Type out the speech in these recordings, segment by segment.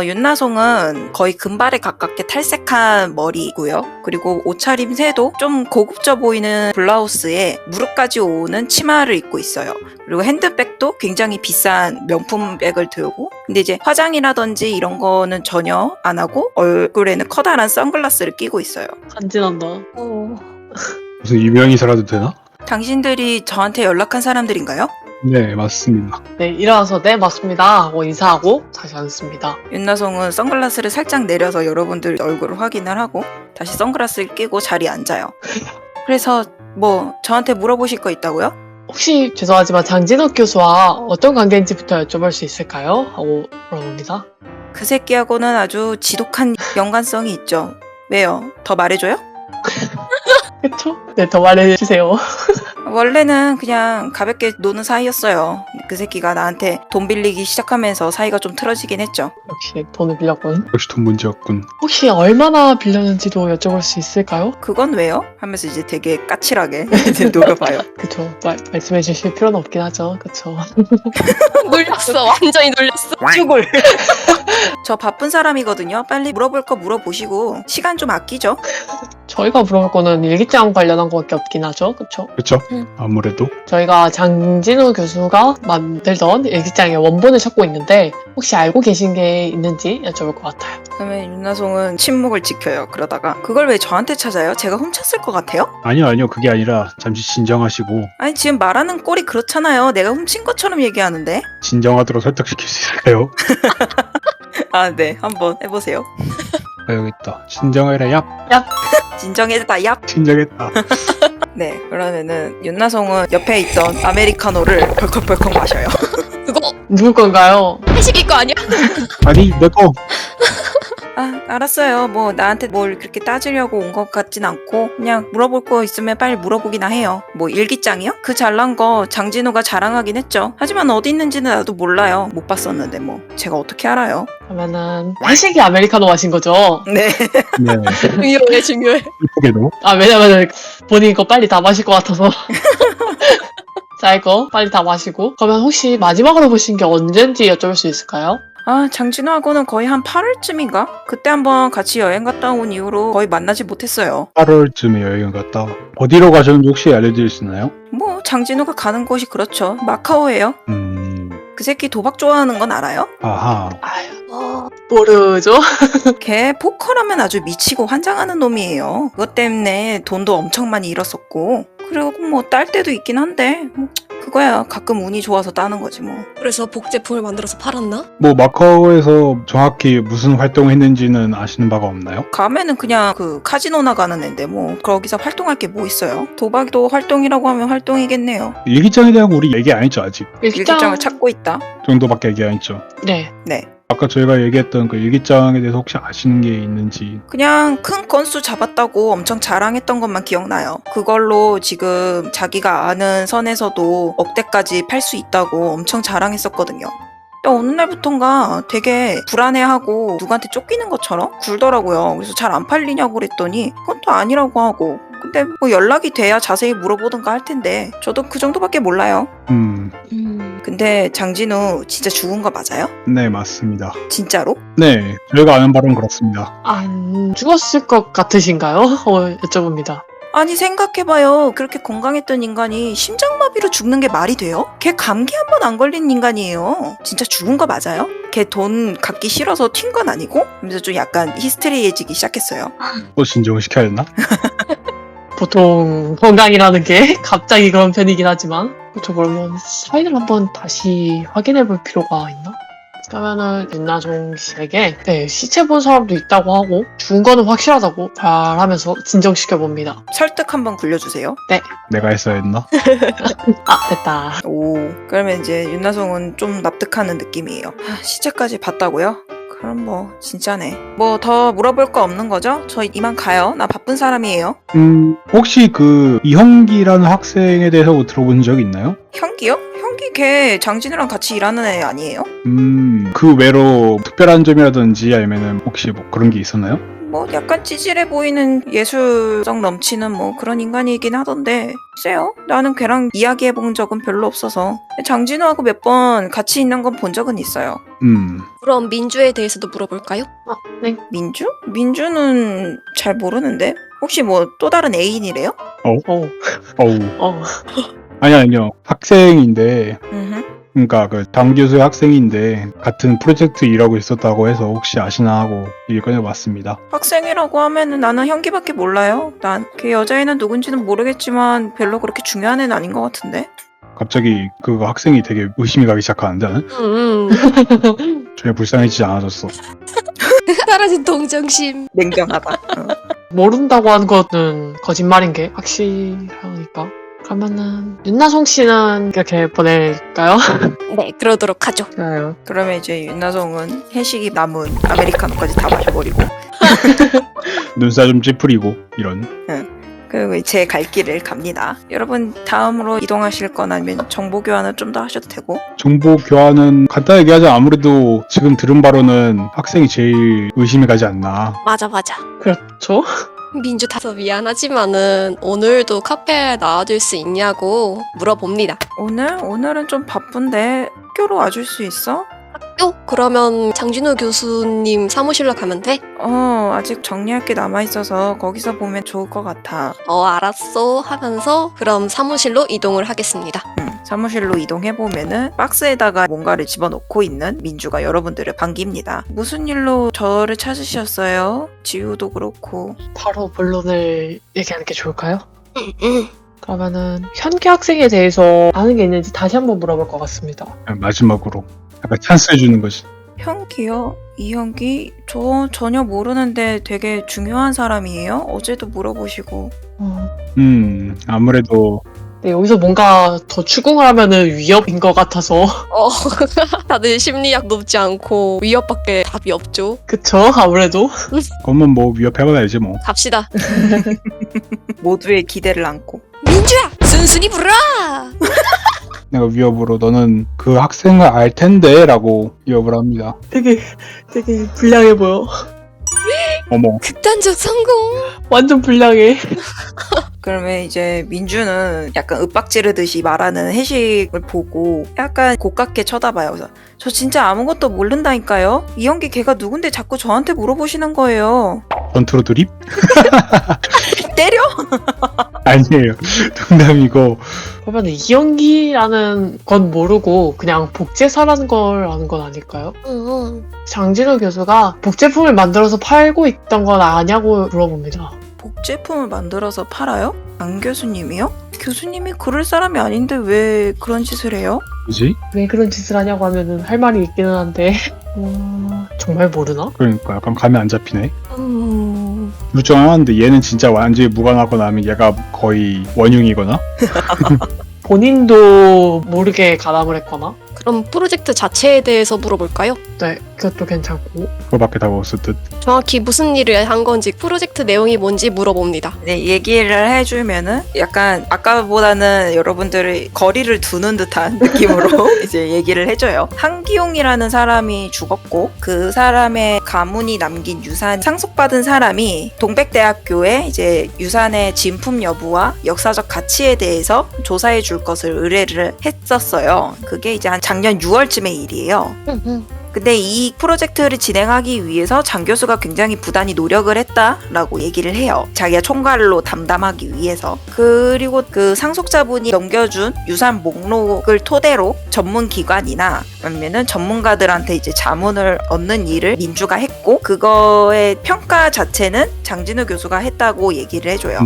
윤나송은 거의 금발에 가깝게 탈색한 머리고요. 그리고 옷차림새도 좀 고급져 보이는 블라우스에 무릎까지 오는 치마를 입고 있어요. 그리고 핸드백도 굉장히 비싼 명품 백을 들고, 근데 이제 화장이라든지 이런 거는 전혀 안 하고 얼굴에는 커다란 선글라스를 끼고 있어요. 간지난다. 무슨 유명인사라도 되나? 당신들이 저한테 연락한 사람들인가요? 네, 맞습니다. 네, 일어나서 네, 맞습니다 하고 인사하고 다시 앉습니다. 윤나송은 선글라스를 살짝 내려서 여러분들 얼굴을 확인을 하고 다시 선글라스를 끼고 자리에 앉아요. 그래서 뭐 저한테 물어보실 거 있다고요? 혹시 죄송하지만 장진욱 교수와 어떤 관계인지부터 여쭤볼 수 있을까요? 하고 물어봅니다. 그 새끼하고는 아주 지독한 연관성이 있죠. 왜요? 더 말해줘요? 그쵸? 네, 더 말해주세요. 원래는 그냥 가볍게 노는 사이였어요. 그 새끼가 나한테 돈 빌리기 시작하면서 사이가 좀 틀어지긴 했죠. 역시 돈을 빌렸군. 역시 돈 문제였군. 혹시 얼마나 빌렸는지도 여쭤볼 수 있을까요? 그건 왜요? 하면서 이제 되게 까칠하게 이제 녹여봐요. 그쵸. 말씀해 주실 필요는 없긴 하죠. 그쵸. 놀렸어. 완전히 놀렸어. 죽을. 저 바쁜 사람이거든요. 빨리 물어볼 거 물어보시고 시간 좀 아끼죠. 저희가 물어볼 거는 일기장 관련한 거밖에 없긴 하죠. 그쵸? 그렇죠? 아무래도. 저희가 장진우 교수가 만들던 일기장의 원본을 찾고 있는데 혹시 알고 계신 게 있는지 여쭤볼 것 같아요. 그러면 윤나송은 침묵을 지켜요. 그러다가 그걸 왜 저한테 찾아요? 제가 훔쳤을 것 같아요? 아니요. 그게 아니라 잠시 진정하시고 아니 지금 말하는 꼴이 그렇잖아요. 내가 훔친 것처럼 얘기하는데. 진정하도록 설득시킬 수 있을까요? 아, 네. 한번 해보세요. 아, 여기 있다. 진정해라, 얍. 진정해다 얍. 진정했다. 네. 그러면은 윤나송은 옆에 있던 아메리카노를 벌컥벌컥 마셔요. 그거 누구 건가요? 회식일 거 아니야? 아니, 내거. 아, 알았어요. 뭐 나한테 뭘 그렇게 따지려고 온 것 같진 않고 그냥 물어볼 거 있으면 빨리 물어보기나 해요. 뭐 일기장이요? 그 잘난 거 장진우가 자랑하긴 했죠. 하지만 어디 있는지는 나도 몰라요. 못 봤었는데 뭐 제가 어떻게 알아요? 그러면은 회식이 아메리카노 마신 거죠? 네. 네. 중요해. 이쁘게도. 아 왜냐면은 본인 거 빨리 다 마실 것 같아서 자 이거 빨리 다 마시고 그러면 혹시 마지막으로 보신 게 언젠지 여쭤볼 수 있을까요? 아, 장진우하고는 거의 한 8월쯤인가? 그때 한번 같이 여행 갔다 온 이후로 거의 만나지 못했어요. 8월쯤에 여행을 갔다. 어디로 가셨는지 혹시 알려드릴 수 있나요? 뭐 장진우가 가는 곳이 그렇죠. 마카오예요. 그 새끼 도박 좋아하는 건 알아요? 아하. 아휴 모르죠? 걔 포커라면 아주 미치고 환장하는 놈이에요. 그것 때문에 돈도 엄청 많이 잃었었고 그리고 뭐 딸 때도 있긴 한데 뭐 그거야 가끔 운이 좋아서 따는 거지 뭐. 그래서 복제품을 만들어서 팔았나? 뭐 마카오에서 정확히 무슨 활동을 했는지는 아시는 바가 없나요? 가면은 그냥 그 카지노 나가는 앤데 뭐 거기서 활동할 게 뭐 있어요. 도박도 활동이라고 하면 활동이겠네요. 일기장에 대한 거 우리 얘기 안 했죠 아직. 일기장을 찾고 있다. 정도밖에 얘기 안 했죠. 네. 네. 아까 저희가 얘기했던 그 일기장에 대해서 혹시 아시는 게 있는지. 그냥 큰 건수 잡았다고 엄청 자랑했던 것만 기억나요. 그걸로 지금 자기가 아는 선에서도 억대까지 팔 수 있다고 엄청 자랑했었거든요. 어느 날부턴가 되게 불안해하고 누구한테 쫓기는 것처럼 굴더라고요. 그래서 잘 안 팔리냐고 그랬더니 그건 또 아니라고 하고. 근데 뭐 연락이 돼야 자세히 물어보든가 할 텐데 저도 그 정도밖에 몰라요. 근데 장진우 진짜 죽은 거 맞아요? 네, 맞습니다. 진짜로? 네, 저희가 아는 바로는 그렇습니다. 안 죽었을 것 같으신가요? 여쭤봅니다. 아니 생각해봐요. 그렇게 건강했던 인간이 심장마비로 죽는 게 말이 돼요? 걔 감기 한 번 안 걸린 인간이에요. 진짜 죽은 거 맞아요? 걔 돈 갖기 싫어서 튄 건 아니고? 하면서 좀 약간 히스테리해지기 시작했어요. 또 진정을 시켜야 했나? 보통 건강이라는 게 갑자기 그런 편이긴 하지만 그렇죠. 그러면 사인을 한번 다시 확인해 볼 필요가 있나? 그러면은 윤나종 씨에게 네, 시체 본 사람도 있다고 하고 죽은 거는 확실하다고 말하면서 진정시켜 봅니다. 설득 한번 굴려주세요. 내가 했어야 했나? 아 됐다. 오, 그러면 이제 윤나송은 좀 납득하는 느낌이에요. 시체까지 봤다고요? 그럼 뭐 진짜네. 뭐 더 물어볼 거 없는 거죠? 저 이만 가요. 나 바쁜 사람이에요. 혹시 그 이형기라는 학생에 대해서 들어본 적 있나요? 형기요? 형기 걔 장진우랑 같이 일하는 애 아니에요? 그 외로 특별한 점이라든지 아니면은 혹시 뭐 그런 게 있었나요? 뭐 약간 찌질해 보이는 예술성 넘치는 뭐 그런 인간이긴 하던데 글쎄요. 나는 걔랑 이야기해본 적은 별로 없어서 장진우하고 몇 번 같이 있는 건 본 적은 있어요. 그럼 민주에 대해서도 물어볼까요? 네. 민주? 민주는 잘 모르는데 혹시 뭐 또 다른 애인이래요? 어우. 어우. 아니요. 학생인데, 음흠. 그러니까 그 장교수의 학생인데 같은 프로젝트 일하고 있었다고 해서 혹시 아시나 하고 얘기 꺼내봤습니다. 학생이라고 하면은 나는 현기밖에 몰라요. 난 걔 여자애는 누군지는 모르겠지만 별로 그렇게 중요한 애는 아닌 것 같은데. 갑자기 그 학생이 되게 의심이 가기 시작하는데 나는 전혀 불쌍해지지 않아졌어. 사라진 동정심. 냉정하다. 모른다고 하는 거는 거짓말인 게 확실하니까. 그러면은 윤나성 씨는 이렇게 보낼까요? 네, 그러도록 하죠. 좋아요. 그러면 이제 윤나성은 회식이 남은 아메리카노까지 다 마셔버리고 눈살 좀 찌푸리고 이런. 그리고 제 갈 길을 갑니다. 여러분 다음으로 이동하실 건 아니면 정보 교환을 좀 더 하셔도 되고. 정보 교환은 간단하게 얘기하자. 아무래도 지금 들은 바로는 학생이 제일 의심이 가지 않나. 맞아. 그렇죠. 민주 다소 미안하지만은 오늘도 카페에 나와줄 수 있냐고 물어봅니다. 오늘은 좀 바쁜데 학교로 와줄 수 있어? 그러면 장진우 교수님 사무실로 가면 돼? 아직 정리할 게 남아있어서 거기서 보면 좋을 것 같아. 알았어 하면서 그럼 사무실로 이동을 하겠습니다. 사무실로 이동해보면은 박스에다가 뭔가를 집어넣고 있는 민주가 여러분들을 반깁니다. 무슨 일로 저를 찾으셨어요? 지우도 그렇고. 바로 본론을 얘기하는 게 좋을까요? 응. 그러면은 현기 학생에 대해서 아는 게 있는지 다시 한번 물어볼 것 같습니다. 마지막으로 약간 찬스 해주는 거지. 현기요? 이현기? 저 전혀 모르는데 되게 중요한 사람이에요? 어제도 물어보시고. 아무래도 네, 여기서 뭔가 더 추궁을 하면은 위협인 것 같아서 다들 심리학 높지 않고 위협밖에 답이 없죠. 그쵸? 아무래도 그것만 뭐 위협해봐야 알지 뭐. 갑시다. 모두의 기대를 안고. 민주야! 순순히 불어라! 내가 위협으로 너는 그 학생을 알 텐데 라고 위협을 합니다. 되게 불량해 보여. 어머. 극단적 성공! 완전 불량해. 그러면 이제 민주는 약간 윽박지르듯이 말하는 해식을 보고 약간 고깝게 쳐다봐요. 그래서 저 진짜 아무것도 모른다니까요? 이현기 걔가 누군데 자꾸 저한테 물어보시는 거예요. 전투로 드립? 때려? 아니에요. 농담이고. 그러면 이연기라는 건 모르고 그냥 복제사라는 걸 아는 건 아닐까요? 응. 장진우 교수가 복제품을 만들어서 팔고 있던 건 아냐고 물어봅니다. 복제품을 만들어서 팔아요? 안 교수님이요? 교수님이 그럴 사람이 아닌데 왜 그런 짓을 해요? 뭐지? 왜 그런 짓을 하냐고 하면은 할 말이 있기는 한데 정말 모르나? 그러니까 약간 감이 안 잡히네. 음... 일정하는데 얘는 진짜 완전히 무관하거나 하면 얘가 거의 원흉이거나. 본인도 모르게 가담을 했거나. 그럼 프로젝트 자체에 대해서 물어볼까요? 네, 그것도 괜찮고. 그거밖에 답 없을 듯. 정확히 무슨 일을 한 건지 프로젝트 내용이 뭔지 물어봅니다. 네, 얘기를 해주면은 약간 아까보다는 여러분들의 거리를 두는 듯한 느낌으로 이제 얘기를 해줘요. 한기용이라는 사람이 죽었고 그 사람의 가문이 남긴 유산 상속받은 사람이 동백대학교에 이제 유산의 진품 여부와 역사적 가치에 대해서 조사해 줄 것을 의뢰를 했었어요. 그게 이제 한 작년 6월쯤의 일이에요. 근데 이 프로젝트를 진행하기 위해서 장 교수가 굉장히 부단히 노력을 했다라고 얘기를 해요. 자기가 총괄로 담당하기 위해서. 그리고 그 상속자분이 넘겨준 유산 목록을 토대로 전문 기관이나 아니면은 전문가들한테 이제 자문을 얻는 일을 민주가 했고 그거의 평가 자체는 장진우 교수가 했다고 얘기를 해줘요.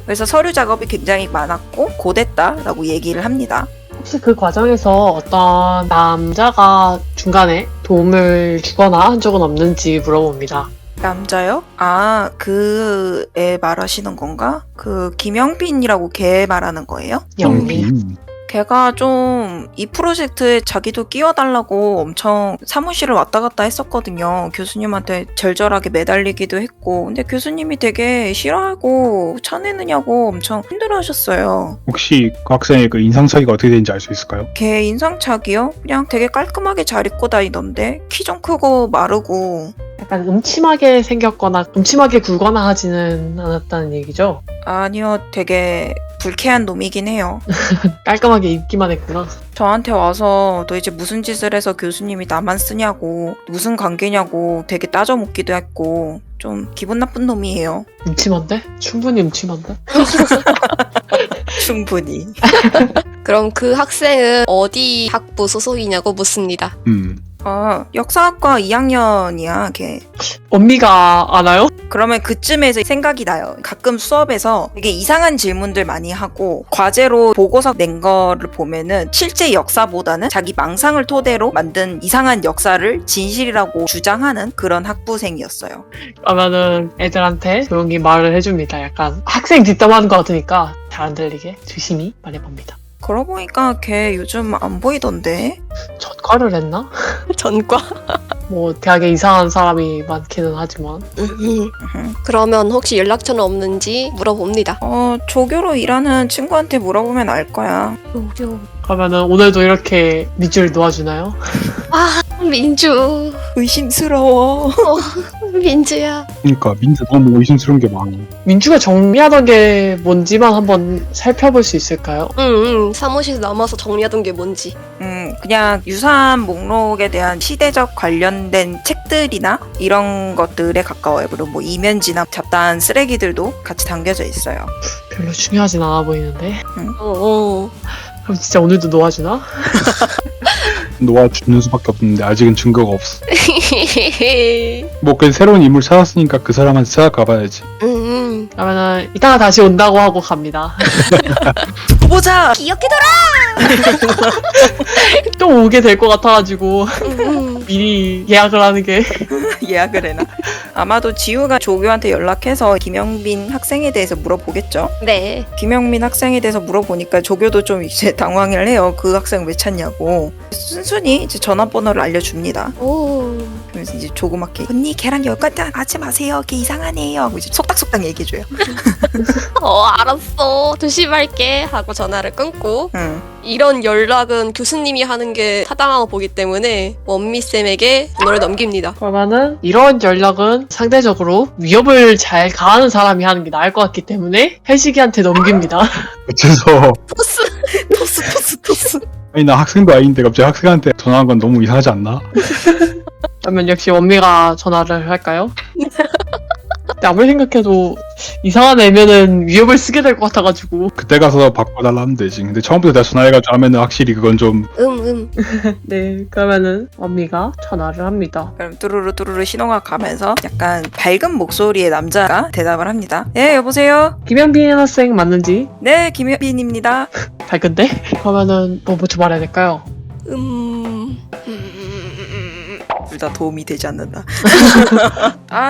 그래서 서류 작업이 굉장히 많았고 고됐다라고 얘기를 합니다. 혹시 그 과정에서 어떤 남자가 중간에 도움을 주거나 한 적은 없는지 물어봅니다. 남자요? 아, 그 애 말하시는 건가? 그 김영빈이라고 걔 말하는 거예요? 영빈. 걔가 좀 이 프로젝트에 자기도 끼워달라고 엄청 사무실을 왔다 갔다 했었거든요. 교수님한테 절절하게 매달리기도 했고. 근데 교수님이 되게 싫어하고 차내느냐고 엄청 힘들어하셨어요. 혹시 그 학생의 그 인상착의가 어떻게 되는지 알 수 있을까요? 걔 인상착이요? 그냥 되게 깔끔하게 잘 입고 다니던데? 키 좀 크고 마르고. 약간 음침하게 생겼거나 음침하게 굴거나 하지는 않았다는 얘기죠? 아니요, 되게 불쾌한 놈이긴 해요. 깔끔하게 입기만 했구나. 저한테 와서 너 이제 무슨 짓을 해서 교수님이 나만 쓰냐고, 무슨 관계냐고 되게 따져묻기도 했고, 좀 기분 나쁜 놈이에요. 음침한데? 충분히 음침한데? 충분히. 그럼 그 학생은 어디 학부 소속이냐고 묻습니다. 역사학과 2학년이야, 걔. 언니가 아나요? 그러면 그쯤에서 생각이 나요. 가끔 수업에서 되게 이상한 질문들 많이 하고 과제로 보고서 낸 거를 보면은 실제 역사보다는 자기 망상을 토대로 만든 이상한 역사를 진실이라고 주장하는 그런 학부생이었어요. 그러면은 애들한테 조용히 말을 해줍니다. 약간 학생 뒷담화하는 것 같으니까 잘 안 들리게 조심히 말해봅니다. 그러고 보니까 걔 요즘 안 보이던데? 전과를 했나? 전과. 뭐 대학에 이상한 사람이 많기는 하지만 그러면 혹시 연락처는 없는지 물어봅니다. 조교로 일하는 친구한테 물어보면 알 거야. 요요. 그러면은 오늘도 이렇게 밑줄 놓아주나요? 아, 민주. 의심스러워. 민주야. 그러니까 민트 너무 의심스러운 게 많아. 민주가 정리하던 게 뭔지만 한번 살펴볼 수 있을까요? 응, 사무실에 남아서 정리하던 게 뭔지. 그냥 유산 목록에 대한 시대적 관련된 책들이나 이런 것들에 가까워요. 그리고 뭐 이면지나 잡다한 쓰레기들도 같이 담겨져 있어요. 별로 중요하진 않아 보이는데. 어. 그럼 진짜 오늘도 놓아주나? 놓아주는 수밖에 없는데 아직은 증거가 없어. 뭐 그 새로운 인물 찾았으니까 그 사람한테 찾아가봐야지. 그러면은 이따가 다시 온다고 하고 갑니다. 보자. 기억해둬라. 또 오게 될 것 같아가지고 미리 예약을 하는 게 예약을 해놔. 아마도 지우가 조교한테 연락해서 김영빈 학생에 대해서 물어보겠죠. 네. 김영민 학생에 대해서 물어보니까 조교도 좀 이제 당황을 해요. 그 학생 왜 찾냐고. 순순히 이제 전화번호를 알려줍니다. 오. 그래서 이제 조그맣게 언니 걔랑 연관다 하지 마세요. 걔 이상하네요. 하고 이제 속닥속닥 얘기해줘요. 알았어. 조심할게. 하고 전화를 끊고 응. 이런 연락은 교수님이 하는 게 타당하고 보기 때문에 원미쌤에게 번호를 넘깁니다. 그러면은 이런 연락은 상대적으로 위협을 잘 가하는 사람이 하는 게 나을 것 같기 때문에 혜식이한테 넘깁니다. 어째서 토스. 아니 나 학생도 아닌데 갑자기 학생한테 전화한 건 너무 이상하지 않나? 그러면 역시 원미가 전화를 할까요? 근데 아무리 생각해도 이상한 애면은 위협을 쓰게 될 것 같아가지고. 그때 가서 바꿔달라 하면 되지. 근데 처음부터 내가 전화해가지고 하면은 확실히 그건 좀 네, 그러면은 원미가 전화를 합니다. 그럼 뚜루루 신호가 가면서 약간 밝은 목소리의 남자가 대답을 합니다. 네, 여보세요? 김영빈 학생 맞는지 네, 김현빈입니다. 밝은데? 그러면은 뭐부터 말해야 될까요? 둘 다 도움이 되지 않는다.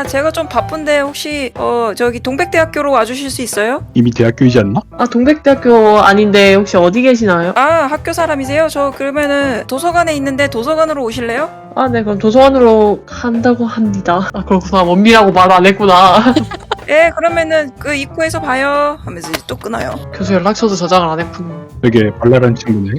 제가 좀 바쁜데 혹시 저기 동백대학교로 와주실 수 있어요? 이미 대학교이지 않나? 아, 동백대학교 아닌데 혹시 어디 계시나요? 학교 사람이세요? 저 그러면은 도서관에 있는데 도서관으로 오실래요? 아, 네, 그럼 도서관으로 간다고 합니다. 아, 그렇구나. 원미라고 말 안 했구나. 예, 그러면은 그 입구에서 봐요 하면서 이제 또 끊어요. 교수 연락처도 저장을 안 했군. 되게 발랄한 친구네.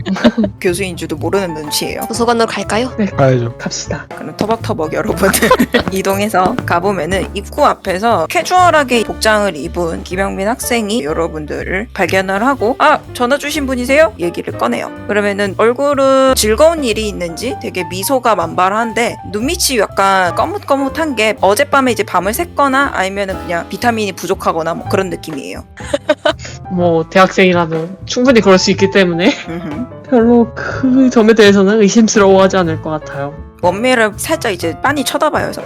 교수인 줄도 모르는 눈치예요. 도서관으로 갈까요? 가야죠. 갑시다. 그럼 터벅터벅 여러분들 이동해서 가보면은 입구 앞에서 캐주얼하게 복장을 입은 김영민 학생이 여러분들을 발견을 하고 전화 주신 분이세요? 얘기를 꺼내요. 그러면은 얼굴은 즐거운 일이 있는지 되게 미소가 만발한데 눈밑이 약간 거뭇거뭇한 게 어젯밤에 이제 밤을 샜거나 아니면은 그냥 비타민이 부족하거나 뭐 그런 느낌이에요. 뭐 대학생이라면 충분히 그럴 수 있기 때문에 음흠. 별로 그 점에 대해서는 의심스러워하지 않을 것 같아요. 원미를 살짝 이제 빤히 쳐다봐요. 그래서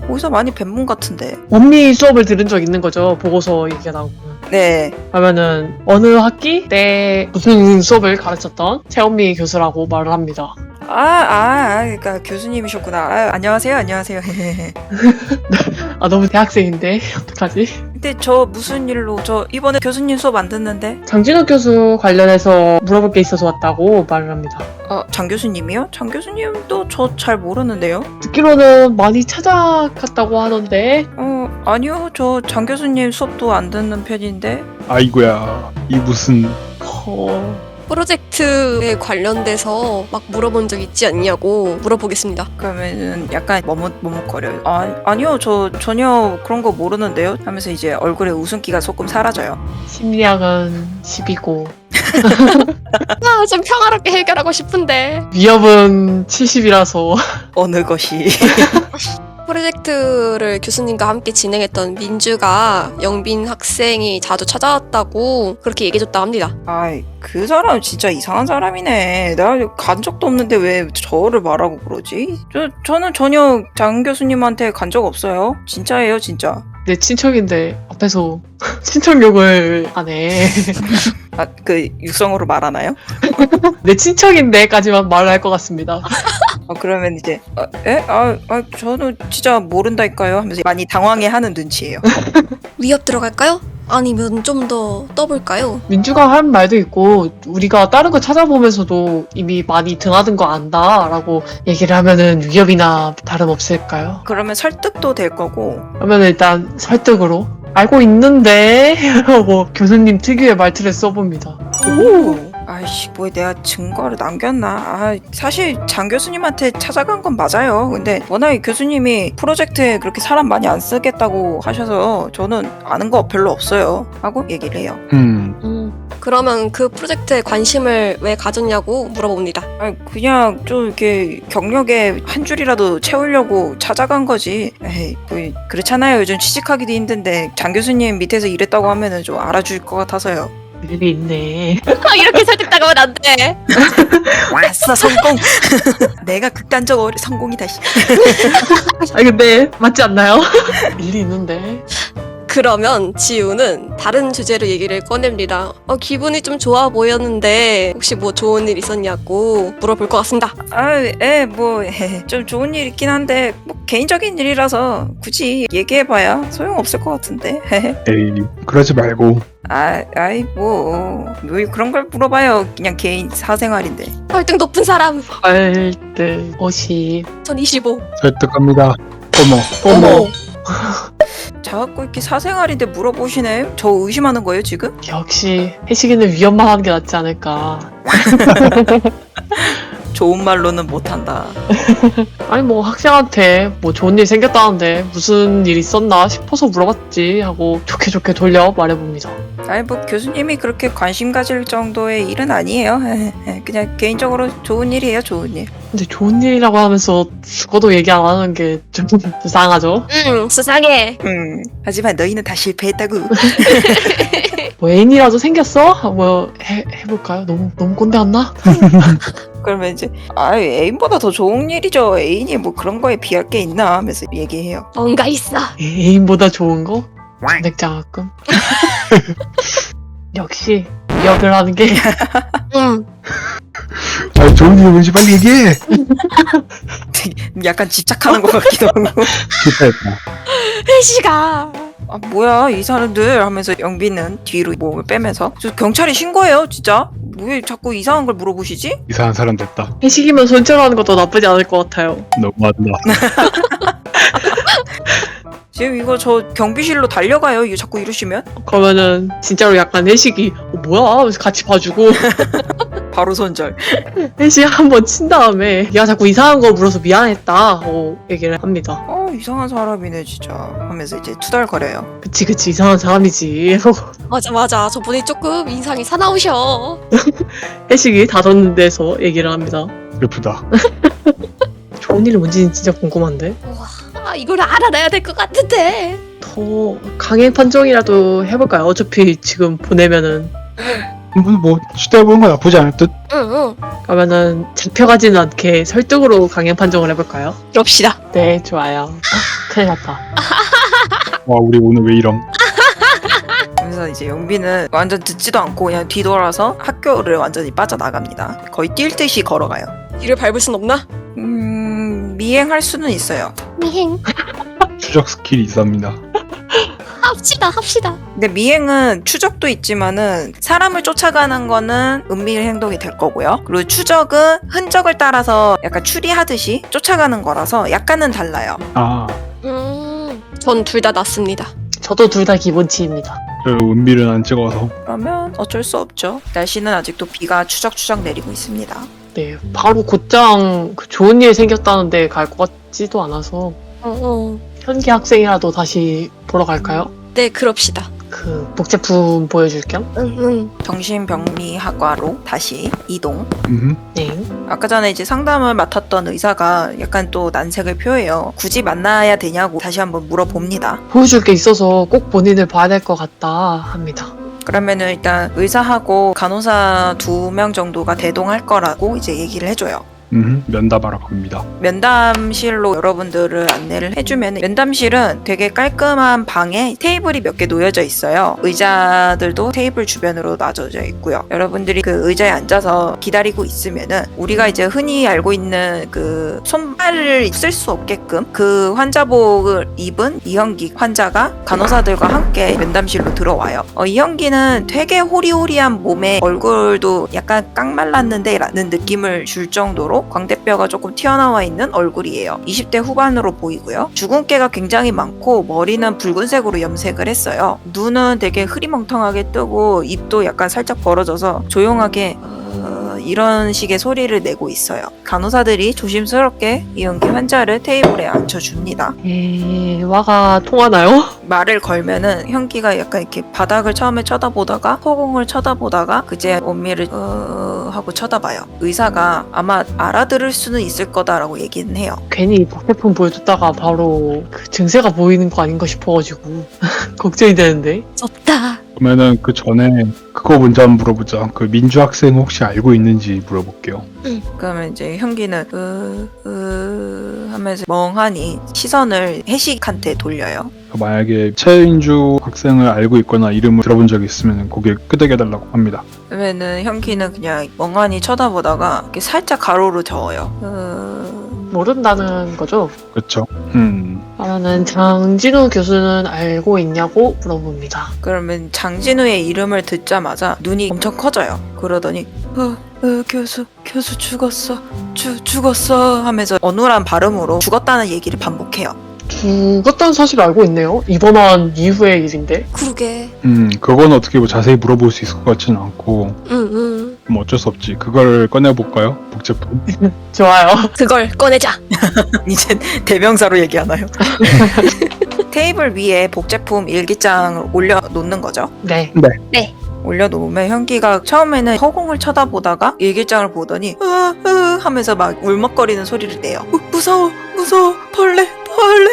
어디서 많이 뵌 분 같은데. 원미 수업을 들은 적 있는 거죠. 보고서 얘기가 나오고. 네. 그러면은 어느 학기 때 무슨 수업을 가르쳤던 최원미 교수라고 말을 합니다. 그러니까 교수님이셨구나. 안녕하세요. 아, 너무 대학생인데 어떡하지? 근데 저 무슨 일로 저 이번에 교수님 수업 안 듣는데? 장진욱 교수 관련해서 물어볼 게 있어서 왔다고 말을 합니다. 장 교수님이요? 장 교수님도 저 잘 모르는데요? 듣기로는 많이 찾아갔다고 하던데. 아니요. 저 장 교수님 수업도 안 듣는 편인데. 아이고야, 이 무슨 프로젝트에 관련돼서 막 물어본 적 있지 않냐고 물어보겠습니다. 그러면은 약간 머뭇머뭇거려요. 아니요. 저 전혀 그런 거 모르는데요? 하면서 이제 얼굴에 웃음기가 조금 사라져요. 심리학은 10이고 좀 평화롭게 해결하고 싶은데. 위협은 70이라서 어느 것이. 프로젝트를 교수님과 함께 진행했던 민주가 영빈 학생이 자주 찾아왔다고 그렇게 얘기해줬다 합니다. 아이, 그 사람 진짜 이상한 사람이네. 내가 간 적도 없는데 왜 저를 말하고 그러지? 저는 전혀 장 교수님한테 간 적 없어요. 진짜예요, 진짜. 내 친척인데 앞에서 친척욕을 하네. 그 육성으로 말하나요? 내 친척인데까지만 말을 할 것 같습니다. 그러면 이제 저는 진짜 모른다니까요 하면서 많이 당황해하는 눈치예요. 위협 들어갈까요? 아니면 좀 더 떠볼까요? 민주가 한 말도 있고 우리가 다른 거 찾아보면서도 이미 많이 드나든 거 안다라고 얘기를 하면은 위협이나 다름없을까요? 그러면 설득도 될 거고. 그러면 일단 설득으로 알고 있는데 하고 교수님 특유의 말투를 써봅니다. 오. 아이씨, 뭐 내가 증거를 남겼나? 사실 장 교수님한테 찾아간 건 맞아요. 근데 워낙 교수님이 프로젝트에 그렇게 사람 많이 안 쓰겠다고 하셔서 저는 아는 거 별로 없어요. 하고 얘기를 해요. 그러면 그 프로젝트에 관심을 왜 가졌냐고 물어봅니다. 그냥 좀 이렇게 경력에 한 줄이라도 채우려고 찾아간 거지. 에이, 뭐 그렇잖아요. 요즘 취직하기도 힘든데 장 교수님 밑에서 일했다고 하면은 좀 알아줄 것 같아서요. 일리 있네. 이렇게 설득당하면 안 돼. 왔어, 성공. 내가 극단적 성공이다. 아니 근데 맞지 않나요? 일리 있는데. 그러면 지우는 다른 주제로 얘기를 꺼냅니다. 기분이 좀 좋아 보였는데 혹시 뭐 좋은 일 있었냐고 물어볼 것 같습니다. 좀 좋은 일 있긴 한데 뭐 개인적인 일이라서 굳이 얘기해봐야 소용없을 것 같은데. 에이, 그러지 말고. 뭐 그런 걸 물어봐요. 그냥 개인 사생활인데. 설득 높은 사람. 설득 50. 전 25. 설득합니다. 어머. 자꾸 이렇게 사생활인데 물어보시네. 저 의심하는 거예요 지금? 역시 해식이는 위험만 하는 게 낫지 않을까. 좋은 말로는 못한다. 아니 뭐 학생한테 뭐 좋은 일 생겼다는데 무슨 일 있었나 싶어서 물어봤지 하고 좋게 돌려 말해봅니다. 뭐 교수님이 그렇게 관심 가질 정도의 일은 아니에요. 그냥 개인적으로 좋은 일이에요. 좋은 일. 근데 좋은 일이라고 하면서 죽어도 얘기 안 하는 게 좀 이상하죠? 수상해. 하지만 너희는 다 실패했다고. 뭐 애인이라도 생겼어? 뭐 해볼까요? 너무 꼰대 같나? 그러면 이제 애인보다 더 좋은 일이죠. 애인이 뭐 그런 거에 비할 게 있나 하면서 얘기해요. 뭔가 있어. 애인보다 좋은 거? 전액장학금? 역시 위협을 하는 게 좋은 일이 뭔지 빨리 얘기해. 약간 집착하는 것 같기도 하고. 실패했다. 해시가. 뭐야 이 사람들 하면서 영빈은 뒤로 몸을 빼면서 저 경찰에 신고해요 진짜. 왜 자꾸 이상한 걸 물어보시지? 이상한 사람 됐다. 해식이면 손절하는 것도 나쁘지 않을 것 같아요. 너무한다. 지금 이거 저 경비실로 달려가요. 이거 자꾸 이러시면 그러면은 진짜로 약간 해식이 뭐야? 하면서 같이 봐주고 바로 손절. 해식 한번 친 다음에 얘가 자꾸 이상한 거 물어서 미안했다 하고 얘기를 합니다. 이상한 사람이네 진짜 하면서 이제 투덜거려요. 그치 이상한 사람이지. 맞아. 저분이 조금 인상이 사나우셔. 해식이 다섯 데서 얘기를 합니다. 슬프다. 좋은 일이 뭔지 진짜 궁금한데. 이걸 알아놔야 될 것 같은데. 더 강행 판정이라도 해볼까요? 어차피 지금 보내면은 뭐 시도해보는 건 나쁘지 않을 듯. 응. 그러면은 잡혀가지는 않게 설득으로 강행 판정을 해볼까요? 그럽시다. 네, 좋아요. 큰일 났다. 와, 우리 오늘 왜 이럼? 그래서 이제 영빈은 완전 듣지도 않고 그냥 뒤돌아서 학교를 완전히 빠져나갑니다. 거의 뛸 듯이 걸어가요. 뒤를 밟을 순 없나? 미행할 수는 있어요. 미행. 추적 스킬이 있습니다. 합시다. 근데 미행은 추적도 있지만은 사람을 쫓아가는 거는 은밀 행동이 될 거고요. 그리고 추적은 흔적을 따라서 약간 추리하듯이 쫓아가는 거라서 약간은 달라요. 아, 전 둘 다 낫습니다. 저도 둘 다 기본치입니다. 저 은밀은 안 찍어서. 그러면 어쩔 수 없죠. 날씨는 아직도 비가 추적추적 내리고 있습니다. 네, 바로 곧장 좋은 일 생겼다는데 갈 것 같지도 않아서 현기 학생이라도 다시 보러 갈까요? 네, 그럽시다. 그 복제품 보여줄 겸? 정신병리학과로 다시 이동. 네. 아까 전에 이제 상담을 맡았던 의사가 약간 또 난색을 표해요. 굳이 만나야 되냐고 다시 한번 물어봅니다. 보여줄 게 있어서 꼭 본인을 봐야 될 것 같다 합니다. 그러면은 일단 의사하고 간호사 2명 정도가 대동할 거라고 이제 얘기를 해줘요. 면담하러 갑니다. 면담실로 여러분들을 안내를 해주면 면담실은 되게 깔끔한 방에 테이블이 몇 개 놓여져 있어요. 의자들도 테이블 주변으로 놔져져 있고요. 여러분들이 그 의자에 앉아서 기다리고 있으면은 우리가 이제 흔히 알고 있는 그 손발을 쓸 수 없게끔 그 환자복을 입은 이현기 환자가 간호사들과 함께 면담실로 들어와요. 이현기는 되게 호리호리한 몸에 얼굴도 약간 깡말랐는데 라는 느낌을 줄 정도로 광대뼈가 조금 튀어나와 있는 얼굴이에요. 20대 후반으로 보이고요. 주근깨가 굉장히 많고 머리는 붉은색으로 염색을 했어요. 눈은 되게 흐리멍텅하게 뜨고 입도 약간 살짝 벌어져서 조용하게 이런 식의 소리를 내고 있어요. 간호사들이 조심스럽게 이은기 환자를 테이블에 앉혀줍니다. 와가 통하나요? 말을 걸면은 현기가 약간 이렇게 바닥을 처음에 쳐다보다가 허공을 쳐다보다가 그제 원미를 하고 쳐다봐요. 의사가 아마 알아들을 수는 있을 거다라고 얘기는 해요. 괜히 복제품 보여줬다가 바로 그 증세가 보이는 거 아닌가 싶어가지고 걱정이 되는데. 없다. 그러면은 그 전에 그거 먼저 한번 물어보자. 그 민주 학생 혹시 알고 있는지 물어볼게요. 그러면 이제 현기는 하면서 멍하니 시선을 해식한테 돌려요. 만약에 최인주 학생을 알고 있거나 이름을 들어본 적이 있으면 고개 끄덕여달라고 합니다. 그러면은 현기는 그냥 멍하니 쳐다보다가 이렇게 살짝 가로로 저어요. 모른다는 거죠? 그렇죠. 그러면은 장진우 교수는 알고 있냐고 물어봅니다. 그러면 장진우의 이름을 듣자마자 눈이 엄청 커져요. 그러더니 교수 죽었어 하면서 어눌한 발음으로 죽었다는 얘기를 반복해요. 죽었다는 사실을 알고 있네요. 입원한 이후의 일인데. 그러게. 그건 어떻게 뭐 자세히 물어볼 수 있을 것 같지는 않고 뭐 어쩔 수 없지. 그걸 꺼내볼까요? 복제품. 좋아요. 그걸 꺼내자. 이젠 대명사로 얘기하나요? 테이블 위에 복제품 일기장을 올려놓는 거죠. 네. 올려놓으면 현기가 처음에는 허공을 쳐다보다가 일기장을 보더니 하면서 막 울먹거리는 소리를 내요. 무서워 벌레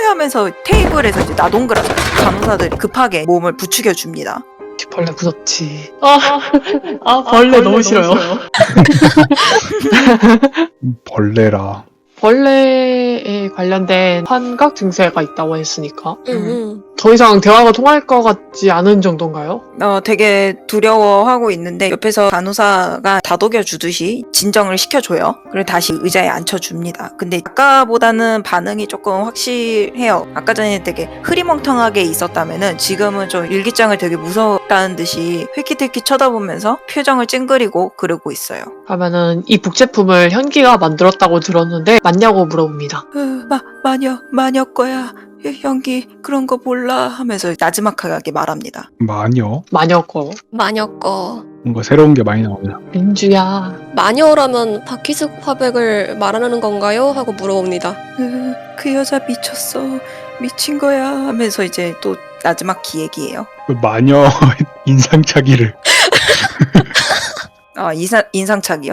하면서 테이블에서 이제 나동그라져요. 간호사들이 급하게 몸을 부추겨 줍니다. 벌레 무섭지. 벌레 너무 싫어요. 벌레라. 벌레에 관련된 환각 증세가 있다고 했으니까 응. 더 이상 대화가 통할 것 같지 않은 정도인가요? 되게 두려워하고 있는데 옆에서 간호사가 다독여 주듯이 진정을 시켜줘요. 그리고 다시 의자에 앉혀줍니다. 근데 아까보다는 반응이 조금 확실해요. 아까 전에 되게 흐리멍텅하게 있었다면은 지금은 좀 일기장을 되게 무섭다는 듯이 획기특기 쳐다보면서 표정을 찡그리고 그러고 있어요. 그러면은 이 복제품을 현기가 만들었다고 들었는데 맞냐고 물어봅니다. 마녀 거야. 현기 그런 거 몰라 하면서 나지막하게 말합니다. 마녀? 마녀 거. 마녀 거. 뭔가 새로운 게 많이 나오네. 민주야. 마녀라면 바퀴속 화백을 말하는 건가요? 하고 물어봅니다. 그 여자 미쳤어. 미친 거야 하면서 이제 또 나지막히 얘기해요. 그 마녀 인상착의를. 인상착이요?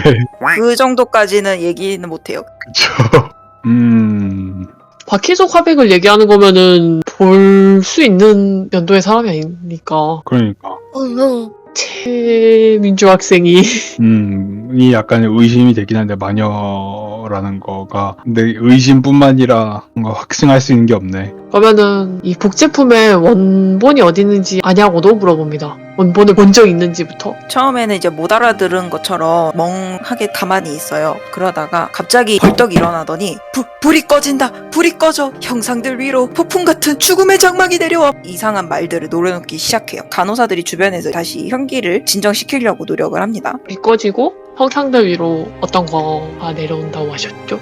네. 그 정도까지는 얘기는 못해요. 그쵸. 바퀴속 화백을 얘기하는 거면은 볼 수 있는 연도의 사람이 아니니까. 그러니까. 응. 최민주 학생이 이 약간 의심이 되긴 한데 마녀라는 거가 근데 의심뿐만이라 뭔가 확증할 수 있는 게 없네. 그러면은 이 복제품의 원본이 어디 있는지 아냐고도 물어봅니다. 원본을 본 적 있는지부터. 처음에는 이제 못 알아들은 것처럼 멍하게 가만히 있어요. 그러다가 갑자기 벌떡 일어나더니 불이 꺼진다. 불이 꺼져. 형상들 위로 폭풍 같은 죽음의 장막이 내려와. 이상한 말들을 노려놓기 시작해요. 간호사들이 주변에서 다시 현기를 진정시키려고 노력을 합니다. 불이 꺼지고 형상들 위로 어떤 거가 내려온다고 하셨죠?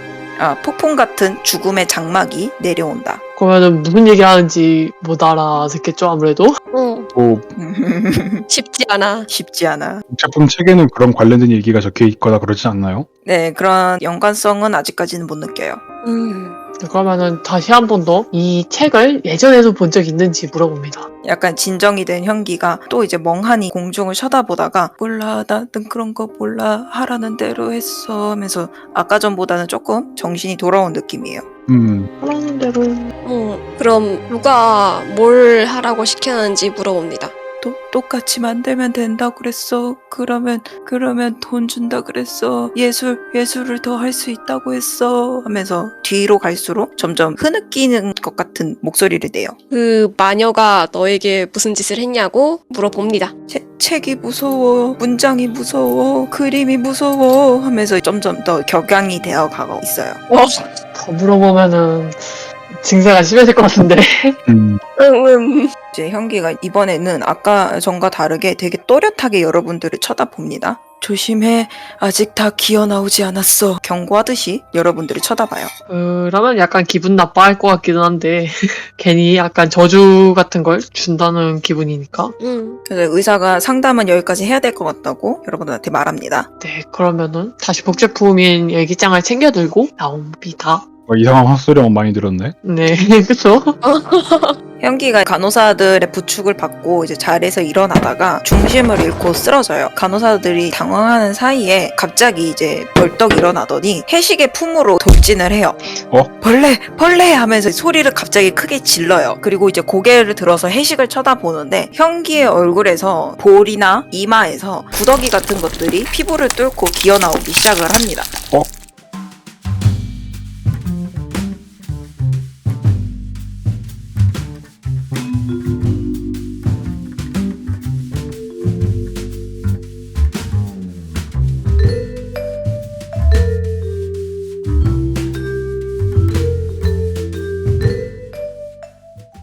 폭풍 같은 죽음의 장막이 내려온다. 그러면은 무슨 얘기 하는지 못 알아듣겠죠, 아무래도? 뭐 쉽지 않아. 쉽지 않아. 제품 책에는 그런 관련된 얘기가 적혀 있거나 그러지 않나요? 네, 그런 연관성은 아직까지는 못 느껴요. 그러면은 다시 한 번 더 이 책을 예전에도 본 적 있는지 물어봅니다. 약간 진정이 된 현기가 또 이제 멍하니 공중을 쳐다보다가 몰라, 나는 그런 거 몰라, 하라는 대로 했어 하면서 아까 전보다는 조금 정신이 돌아온 느낌이에요. 하라는 대로. 그럼 누가 뭘 하라고 시켰는지 물어봅니다. 똑같이 만들면 된다 그랬어. 그러면 돈 준다 그랬어. 예술을 더 할 수 있다고 했어 하면서 뒤로 갈수록 점점 흐느끼는 것 같은 목소리를 내요. 그 마녀가 너에게 무슨 짓을 했냐고 물어봅니다. 책이 무서워, 문장이 무서워, 그림이 무서워 하면서 점점 더 격양이 되어 가고 있어요. 더 물어보면은 증세가 심해질 것 같은데. 이제 현기가 이번에는 아까 전과 다르게 되게 또렷하게 여러분들을 쳐다봅니다. 조심해, 아직 다 기어 나오지 않았어. 경고하듯이 여러분들을 쳐다봐요. 그러면 약간 기분 나빠할 것 같기는 한데 괜히 약간 저주 같은 걸 준다는 기분이니까. 그래서 의사가 상담은 여기까지 해야 될 것 같다고 여러분들한테 말합니다. 네, 그러면은 다시 복제품인 일기장을 챙겨 들고 나옵니다. 이상한 헛소리만 많이 들었네. 네, 그쵸? 현기가 간호사들의 부축을 받고 이제 자리에서 일어나다가 중심을 잃고 쓰러져요. 간호사들이 당황하는 사이에 갑자기 이제 벌떡 일어나더니 해식의 품으로 돌진을 해요. 벌레 하면서 소리를 갑자기 크게 질러요. 그리고 이제 고개를 들어서 해식을 쳐다보는데 현기의 얼굴에서 볼이나 이마에서 구더기 같은 것들이 피부를 뚫고 기어 나오기 시작을 합니다.